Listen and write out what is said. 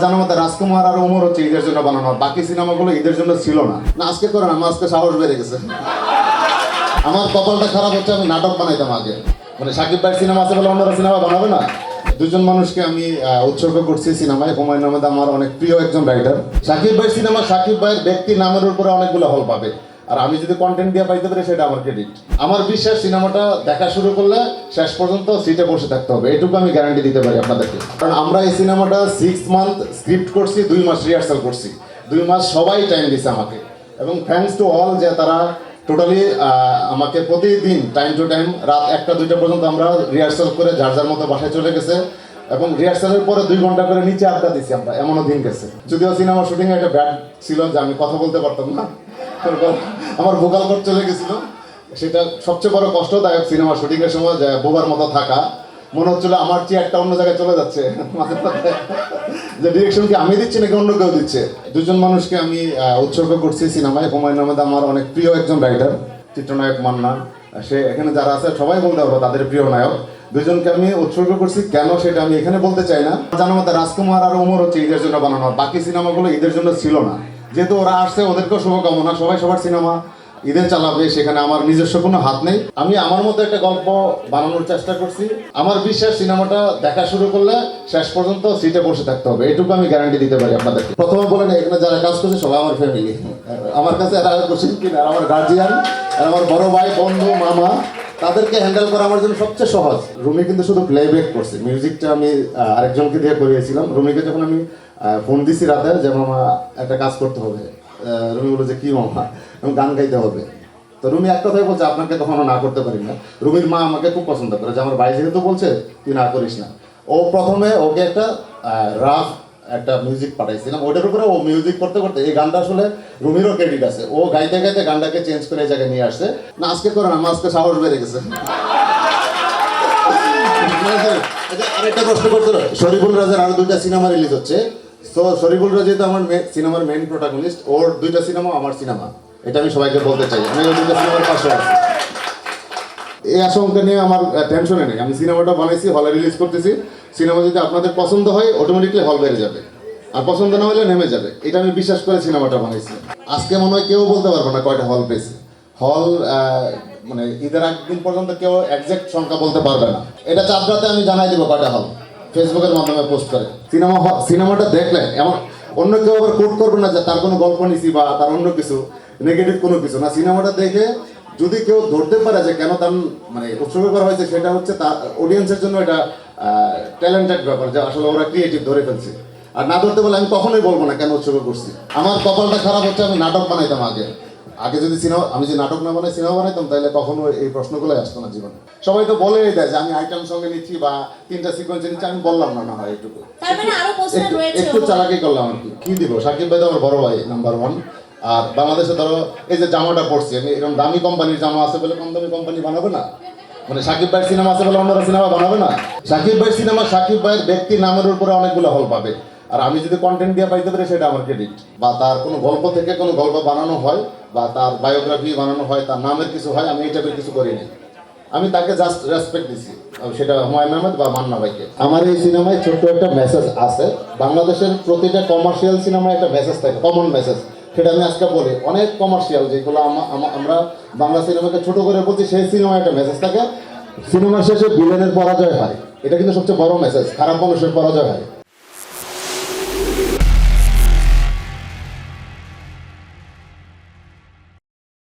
জানার মতো রাজকুমার আর ওমর হচ্ছে ঈদের জন্য বানানো, বাকি সিনেমাগুলো ঈদের জন্য ছিল না। না আজকে করেন, আমার আজকে সাহস বেড়ে গেছে। আমার কপালটা খারাপ হচ্ছে, আমি নাটক বানাইতাম আগে। মানে সাকিব ভাইয়ের সিনেমা আছে বলে অন্যরা সিনেমা বানাবে না। দুজন মানুষকে আমি উৎসর্গ করছি সিনেমায়। হুমায়ুন আহমেদ আমার অনেক প্রিয় একজন রাইটার। সাকিব ভাইয়ের সিনেমা সাকিব ভাইয়ের ব্যক্তি নামের উপরে অনেকগুলো হল পাবে, আর আমি যদি কন্টেন্ট দিয়ে পাইতে পারি সেটা আমার ক্রেডিট। আমার বিশ্বাস সিনেমাটা দেখা শুরু করলে শেষ পর্যন্ত সিটে বসে থাকতে হবে, এটুকু আমি গ্যারান্টি দিতে পারি আপনাদেরকে। কারণ আমরা এই সিনেমাটা 6 মান্থ স্ক্রিপ্ট করছি, 2 মাস রিহার্সাল করছি, 2 মাস সবাই টাইম দিছে আমাকে। এবং থ্যাঙ্কস টু অল যে তারা টোটালি আমাকে প্রতিদিন টাইম টু টাইম রাত 1টা-2টা পর্যন্ত আমরা রিহার্সাল করে যার যার মতো বাসায় চলে গেছে। এবং রিহার্সালের পরে 2 ঘন্টা করে নিচে আড্ডা দিচ্ছি আমরা, এমনও দিন গেছে। যদিও সিনেমা শুটিং একটা ব্যাড ছিল যে আমি কথা বলতে পারতাম না, আমার ভোকাল কর্ড চলে গেছিল। সেটা সবচেয়ে বড় কষ্টদায়ক সিনেমা শুটিং এর সময়, যে বোবার মতো থাকা, মনে হচ্ছিল আমার চেয়ারটা অন্য জায়গায় চলে যাচ্ছে, যে ডিরেকশন কি আমি দিচ্ছি নাকি অন্য কেউ দিচ্ছে। দুজন মানুষকে আমি উৎসর্গ করছি সিনেমায়। হুমায়ুন আহমেদ আমার অনেক প্রিয় একজন রাইটার, চিত্রনায়ক মান্না, সে এখানে যারা আছে সবাই বলতে পারবো তাদের প্রিয় নায়ক। দুজনকে আমি উৎসর্গ করছি, কেন সেটা আমি এখানে বলতে চাই না। জানার মতো রাজকুমার আর ওমর হচ্ছে ঈদের জন্য বানানো, বাকি সিনেমাগুলো ঈদের জন্য ছিল না। যেহেতু ওরা আসছে, ওদেরকেও শুভকামনা, সবাই সবার সিনেমা ঈদের চালাবে, সেখানে আমার নিজস্ব কোনো হাত নেই। আমি আমার মতো একটা গল্প বানানোর চেষ্টা করছি। আমার বিশ্বাস সিনেমাটা দেখা শুরু করলে শেষ পর্যন্ত সিটে বসে থাকতে হবে, এটুকু আমি গ্যারান্টি দিতে পারি আপনাদেরকে। প্রথমে বলেন এখানে যারা কাজ করছে সবাই আমার ফ্যামিলি, আমার কাছে এরা কোশ্চেন কিনা, আমার গার্জিয়ান, আমার বড় ভাই, বন্ধু, মামা, তাদেরকে হ্যান্ডেল করা আমার জন্য সবচেয়ে সহজ। রুমি কিন্তু শুধু প্লেব্যাক করছে, মিউজিকটা আমি আরেকজনকে দিয়ে করিয়েছিলাম। রুমিকে যখন আমি ফোন দিছি রাতে যে মামা একটা কাজ করতে হবে, রুমি বলে যে কি মামা, আমি গান গাইতে হবে। তো রুমি এক কথাই বলছে, আপনাকে কখনো না করতে পারি না। রুমির মা আমাকে খুব পছন্দ করে, যে আমার ভাই যেহেতু বলছে তুই না করিস না। ও প্রথমে ওকে একটা রাফ একটা মিউজিক পাঠাইছিলাম, ওটার উপরে ও মিউজিক করতে করতে এই গানটা আসলে রুমিরও ক্রেডিট আছে, ও গাইতে গাইতে গানটাকে চেঞ্জ করে এই জায়গায় নিয়ে আসছে। না আজকে করেন, আমার আজকে সাহস বেড়ে গেছে। আরেকটা প্রশ্ন করছিল, শরীফুল রাজের আরো 2টা সিনেমা রিলিজ হচ্ছে। তো শরীফুল রাজ যেহেতু আমার সিনেমার মেইন প্রোটাগনিস্ট, ওর 2টা সিনেমা আমার সিনেমা, এটা আমি সবাইকে বলতে চাই। আমি ওই 2টা সিনেমার পাশে আছি, এই আশঙ্কা নিয়ে আমার টেনশনে নেই। আমি সিনেমাটা বানাইছি, হলে রিলিজ করতেছি। সিনেমা যদি আপনাদের পছন্দ হয় অটোমেটিকলি হল বেড়ে যাবে, আর পছন্দ না হলে নেমে যাবে, এটা আমি বিশ্বাস করে সিনেমাটা বানাইছি। আজকে মনে হয় কেউ বলতে পারবে না কয়টা হল পেয়েছে। হল মানে ঈদের একদিন পর্যন্ত কেউ একজ্যাক্ট সংখ্যা বলতে পারবে না। এটা চাপড়াতে আমি জানাই দেবো কয়টা হল, ফেসবুকের মাধ্যমে পোস্ট করে। সিনেমাটা দেখলে এমন অন্য কেউ আবার কোট করবে না যে তার কোনো গল্প নিছি বা তার অন্য কিছু নেগেটিভ কোনো কিছু না। সিনেমাটা দেখে যদি কেউ ধরতে পারে যে কেন তার মানে উৎসর্গ করা হয়েছে, সেটা হচ্ছে তার অডিয়েন্সের জন্য এটা ট্যালেন্টেড ব্যাপার, যে আসলে ওরা ক্রিয়েটিভ ধরে ফেলছে। আর না ধরতে বলে আমি কখনোই বলবো না কেন উৎসর্গ করছি। আমার কপালটা খারাপ হচ্ছে, আমি নাটক বানাইতাম আগে যদি আমি যে নাটক না বানাই সিনেমা বানাইতাম, তাহলে কখনো এই প্রশ্নগুলোই আসতো না জীবনে। সবাই তো বলেই দেয় যে আমি আইটেম সঙ্গে নিচ্ছি বা 3টা সিকোয়েন্সে নিচ্ছি, আমি বললাম না, না হয় একটু একটু চালাকি করলাম আর কি দিব। সাকিব ভাই তো আমার বড় ভাই নাম্বার 1। আর বাংলাদেশে ধরো এই যে জামাটা পড়ছি আমি, এরকম দামি কোম্পানির জামা আছে বলে কম দামি কোম্পানি বানাবে না। মানে সাকিব ভাইয়ের সিনেমা আছে বলে অন্যরা সিনেমা বানাবে না। সাকিব ভাইয়ের সিনেমা সাকিব ভাইয়ের ব্যক্তি নামের উপরে অনেকগুলো হল পাবে, আর আমি যদি কন্টেন্ট দিয়ে পাইতে পারি সেটা আমার ক্রেডিট। বা তার কোনো গল্প থেকে কোনো গল্প বানানো হয় বা তার বায়োগ্রাফি বানানো হয়, তার নামের কিছু হয়, আমি এই টাইপের কিছু করিনি। আমি তাকে জাস্ট রেসপেক্ট দিছি, সেটা হুমায়ুন আহমেদ বা মান্না ভাইকে। আমার এই সিনেমায় ছোট্ট একটা মেসেজ আছে। বাংলাদেশের প্রতিটা কমার্শিয়াল সিনেমায় একটা মেসেজ থাকে, কমন মেসেজ। সেটা আমি আজকে বলি, অনেক কমার্শিয়াল যেগুলো আমরা বাংলা সিনেমাকে ছোট করে বলছি, সেই সিনেমায় একটা মেসেজ থাকে। সিনেমার শেষে ভিলেনের পরাজয় হয়, এটা কিন্তু সবচেয়ে বড় মেসেজ। খারাপ মানুষের পরাজয় হয়।